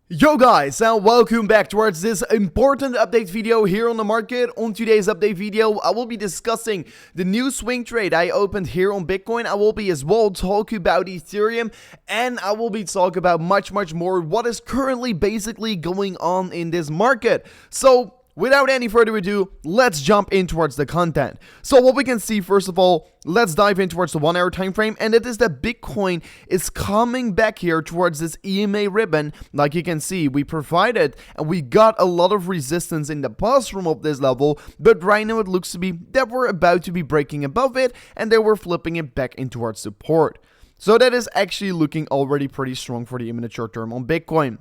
Yo guys, and welcome back towards this important update video here on the market. On today's update video, I will be discussing the new swing trade I opened here on Bitcoin. I will be as well talk about Ethereum, and I will be talking about much more what is currently basically going on in this market. So without any further ado, let's jump in towards the content. So what we can see, first of all, let's dive in towards the 1 hour time frame, and it is that Bitcoin is coming back here towards this EMA ribbon. Like you can see, we provided and we got a lot of resistance in the past from up this level, but right now it looks to be that we're about to be breaking above it, and then we're flipping it back in towards support. So that is actually looking already pretty strong for the imminent short term on Bitcoin.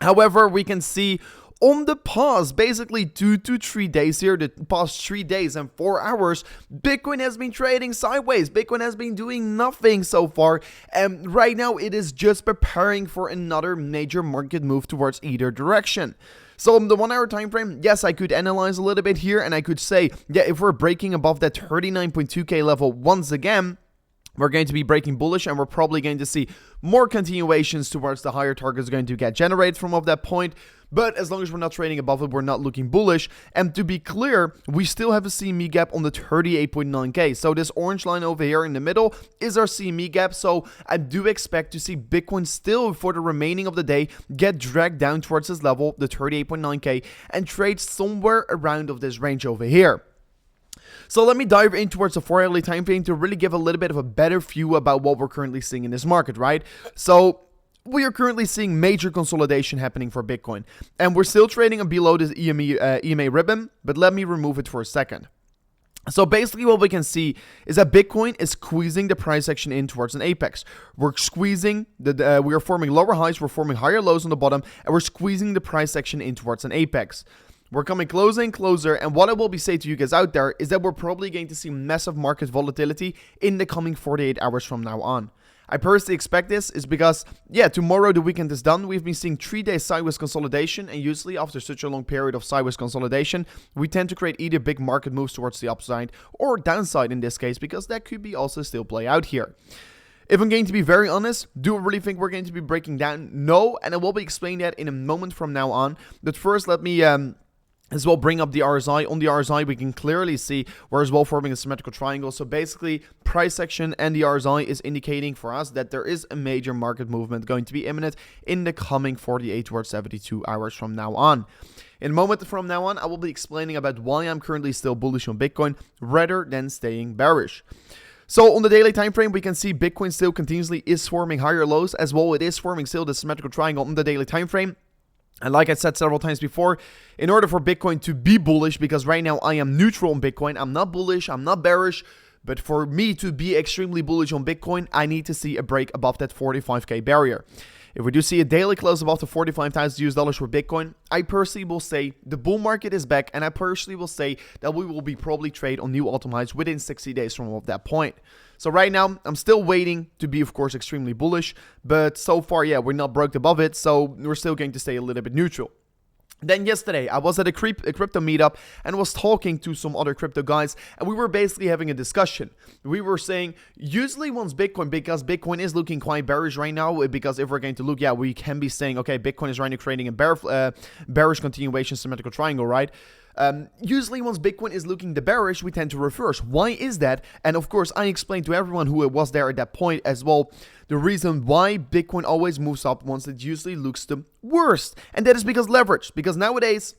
However, we can see on the past, basically 2 to 3 days here, the past 3 days and 4 hours, Bitcoin has been trading sideways. Bitcoin has been doing nothing so far, and right now it is just preparing for another major market move towards either direction. So the 1 hour time frame, yes, I could analyze a little bit here, and I could say, yeah, if we're breaking above that 39.2k level once again, we're going to be breaking bullish, and we're probably going to see more continuations towards the higher targets going to get generated from of that point. But as long as we're not trading above it, we're not looking bullish. And to be clear, we still have a CME gap on the 38.9k. So this orange line over here in the middle is our CME gap. So I do expect to see Bitcoin still for the remaining of the day get dragged down towards this level, the 38.9k, and trade somewhere around of this range over here. So let me dive in towards the 4 hourly time frame to really give a little bit of a better view about what we're currently seeing in this market, right? So we are currently seeing major consolidation happening for Bitcoin, and we're still trading below this EMA ribbon, but let me remove it for a second. So basically what we can see is that Bitcoin is squeezing the price action in towards an apex. We're squeezing, we are forming lower highs, we're forming higher lows on the bottom, and we're squeezing the price action in towards an apex. We're coming closer and closer, and what I will be saying to you guys out there is that we're probably going to see massive market volatility in the coming 48 hours from now on. I personally expect this is because, yeah, tomorrow the weekend is done. We've been seeing 3 days sideways consolidation, and usually after such a long period of sideways consolidation, we tend to create either big market moves towards the upside or downside in this case, because that could be also still play out here. If I'm going to be very honest, do I really think we're going to be breaking down? No, and I will be explaining that in a moment from now on. But first, let me as well bring up the RSI. On the RSI, we can clearly see we're as well forming a symmetrical triangle. So basically, price action and the RSI is indicating for us that there is a major market movement going to be imminent in the coming 48 or 72 hours from now on. In a moment from now on, I will be explaining about why I'm currently still bullish on Bitcoin rather than staying bearish. So on the daily time frame, we can see Bitcoin still continuously is forming higher lows, as well it is forming still the symmetrical triangle on the daily time frame. And like I said several times before, in order for Bitcoin to be bullish, because right now I am neutral on Bitcoin, I'm not bullish, I'm not bearish, but for me to be extremely bullish on Bitcoin, I need to see a break above that 45k barrier. If we do see a daily close above the $45,000 for Bitcoin, I personally will say the bull market is back, and I personally will say that we will be probably trade on new all-time highs within 60 days from that point. So right now, I'm still waiting to be, of course, extremely bullish, but so far, yeah, we're not broke above it, so we're still going to stay a little bit neutral. Then yesterday, I was at a crypto meetup and was talking to some other crypto guys, and we were basically having a discussion. We were saying, usually once Bitcoin, because Bitcoin is looking quite bearish right now, because if we're going to look, yeah, we can be saying, okay, Bitcoin is right now creating a bearish continuation symmetrical triangle, right? Usually once Bitcoin is looking the bearish, we tend to reverse. Why is that? And of course, I explained to everyone who was there at that point as well, the reason why Bitcoin always moves up once it usually looks the worst. And that is because leverage. Because nowadays,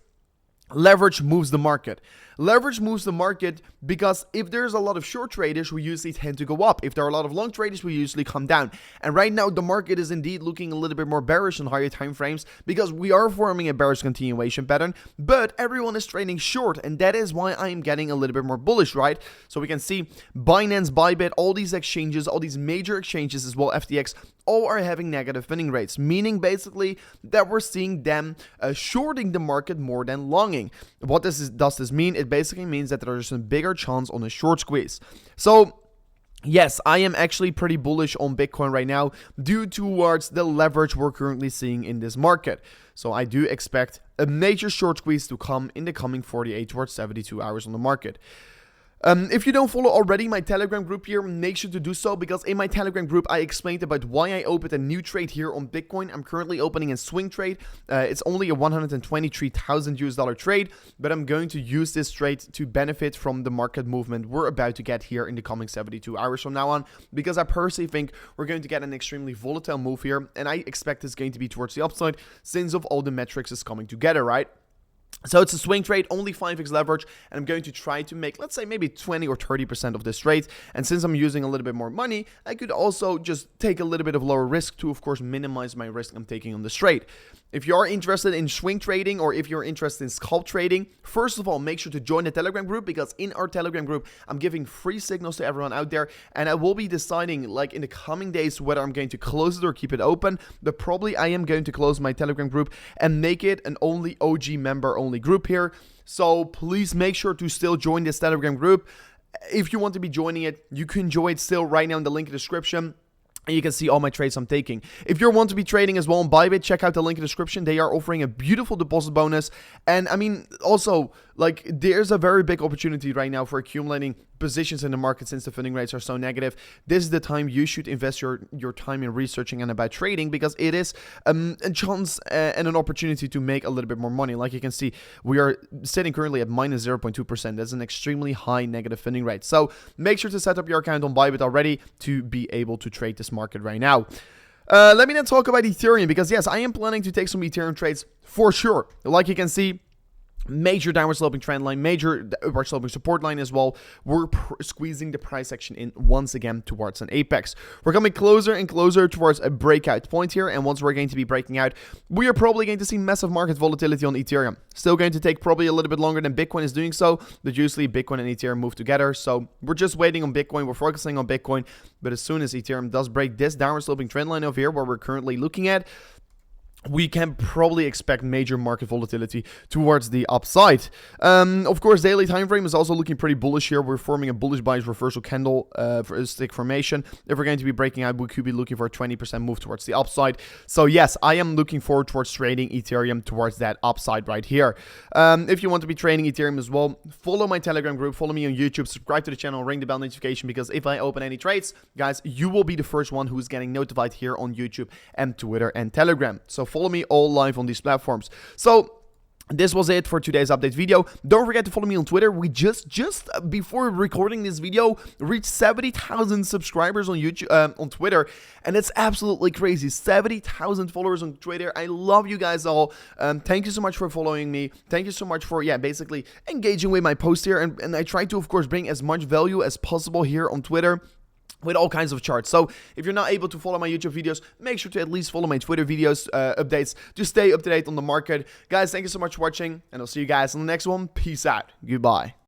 leverage moves the market. Leverage moves the market because if there's a lot of short traders, we usually tend to go up. If there are a lot of long traders, we usually come down. And right now, the market is indeed looking a little bit more bearish in higher time frames because we are forming a bearish continuation pattern, but everyone is trading short, and that is why I am getting a little bit more bullish, right? So we can see Binance, Bybit, all these exchanges, all these major exchanges as well, FTX, all are having negative winning rates, meaning basically that we're seeing them shorting the market more than longing. What does this mean? It basically means that there's a bigger chance on a short squeeze. So yes, I am actually pretty bullish on Bitcoin right now due towards the leverage we're currently seeing in this market. So I do expect a major short squeeze to come in the coming 48 or 72 hours on the market. If you don't follow already my Telegram group here, make sure to do so, because in my Telegram group, I explained about why I opened a new trade here on Bitcoin. I'm currently opening a swing trade. It's only a $123,000 trade, but I'm going to use this trade to benefit from the market movement we're about to get here in the coming 72 hours from now on, because I personally think we're going to get an extremely volatile move here, and I expect it's going to be towards the upside since of all the metrics is coming together, right? So it's a swing trade, only 5x leverage, and I'm going to try to make, let's say, maybe 20 or 30% of this trade. And since I'm using a little bit more money, I could also just take a little bit of lower risk to, of course, minimize my risk I'm taking on this trade. If you are interested in swing trading, or if you're interested in scalp trading, first of all, make sure to join the Telegram group, because in our Telegram group, I'm giving free signals to everyone out there, and I will be deciding, like, in the coming days whether I'm going to close it or keep it open. But probably I am going to close my Telegram group and make it an only OG member only group here. So please make sure to still join this Telegram group. If you want to be joining it, you can join it still right now in the link in the description. And you can see all my trades I'm taking. If you want to be trading as well on Bybit, check out the link in the description. They are offering a beautiful deposit bonus. And I mean, also, like, there's a very big opportunity right now for accumulating positions in the market since the funding rates are so negative. This is the time you should invest your time in researching and about trading, because it is a chance and an opportunity to make a little bit more money. Like you can see, we are sitting currently at minus 0.2%. That's an extremely high negative funding rate. So make sure to set up your account on Bybit already to be able to trade this market right now. Let me then talk about Ethereum, because yes, I am planning to take some Ethereum trades for sure. Like you can see, major downward sloping trend line, major upward sloping support line as well. We're squeezing the price action in once again towards an apex. We're coming closer and closer towards a breakout point here, and once we're going to be breaking out, we are probably going to see massive market volatility on Ethereum. Still going to take probably a little bit longer than Bitcoin is doing so, but usually Bitcoin and Ethereum move together, so we're just waiting on Bitcoin. We're focusing on Bitcoin, but as soon as Ethereum does break this downward sloping trend line over here, where we're currently looking at, we can probably expect major market volatility towards the upside. Of course, daily time frame is also looking pretty bullish here. We're forming a bullish bias reversal candle for a stick formation. If we're going to be breaking out, we could be looking for a 20% move towards the upside. So yes, I am looking forward towards trading Ethereum towards that upside right here. If you want to be trading Ethereum as well, follow my Telegram group, follow me on YouTube, subscribe to the channel, ring the bell notification, because if I open any trades, guys, you will be the first one who's getting notified here on YouTube and Twitter and Telegram. So follow me all live on these platforms. So this was it for today's update video. Don't forget to follow me on Twitter. We just before recording this video reached 70,000 subscribers on YouTube, on Twitter, and it's absolutely crazy. 70,000 followers on Twitter. I love you guys all. Thank you so much for following me. Thank you so much for basically engaging with my post here, and I try to, of course, bring as much value as possible here on Twitter with all kinds of charts. So if you're not able to follow my YouTube videos, make sure to at least follow my Twitter videos, updates, to stay up to date on the market. Guys, thank you so much for watching, and I'll see you guys on the next one. Peace out. Goodbye.